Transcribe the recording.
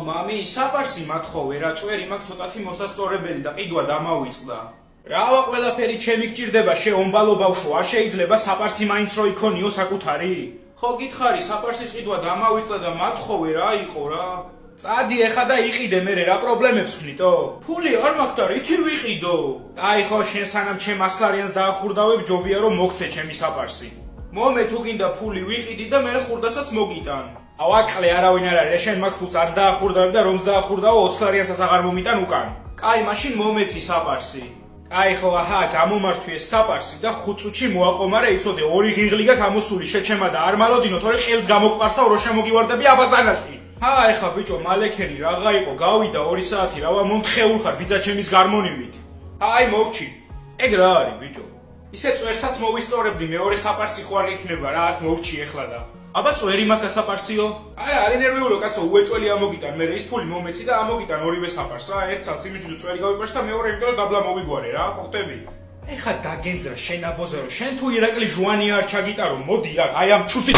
მამი, საპარსი მათხოვე რა, წვერი მაქვს ცოტათი მოსასწორებელი და ყიდვა დამავიწყდა. რავა ყველაფერი ჩემი გჭირდება შეომბალო ბავშვო, არ შეიძლება საპარსი მაინც რო იქონიო საკუთარი? ხო გითხარი, საპარსის ყიდვა დამავიწყდა და მათხოვე რა იყო რა? წადი ეხა და იყიდე მერე რა პრობლემებს ხნიტო? ფული არ მაქვს და რითი ვიყიდო? აი ხო შენ სანამ ჩემ 100 ლარიანს დაახურდავებ ჯობია რომ მოგცე ჩემი საპარსი. მომე თუ გინდა ფული ვიყიდი და მერე ხურდასაც მოგიტან. ავაკლე არავინ არ არის, შენ მაგ ფულს არც დაახურდავებ და რომც დაახურდაო 20 ლარიანსაც აღარ მომიტან უკან. კაი, მაშინ მომეცი საპარსი. კაი ხო, აჰა, გამომართვი ეს საპარსი და 5 წუთში მოაყომარე, იცოდე, 2 ღინღლი გაქვს ამოსული, შეჩემა და არ მალოდინო, თორე ყელს გამოგყარსავ, რო შემოგივარდები აბაზანაში. ხა ბიჭო, მალექერი რაღა იყო, გავიდა 2 საათი, რავა მომთხეულ ხარ ბიძა ჩემის გარმონივით. აი მოვჩი. ეგ რა არის ბიჭო? ისე წვერსაც მოვისწორებდი, მეორე საპარსი ხო არ იქნება რა, აქ მოვჩი ეხლა და. აბა წვერი მაქვს საპარსიო? არა, არ ინერვიულო კაცო, უეჭველი ამოგიტან, მე ის ფული მომეცი და ამოგიტან ორივე საპარსა, ერთ საწ იმისთვის წვერი გავიპარში და მეორე იმიტომ რომ დაბლა მოვიგვარე რა, ხო ხტები? ეხა დაგენძრა შენ აბოზარო, შენ თუ ირაკლი ჟუანი არ ჩაგიტარო, მოდი რა, აი ამ ჩუსტით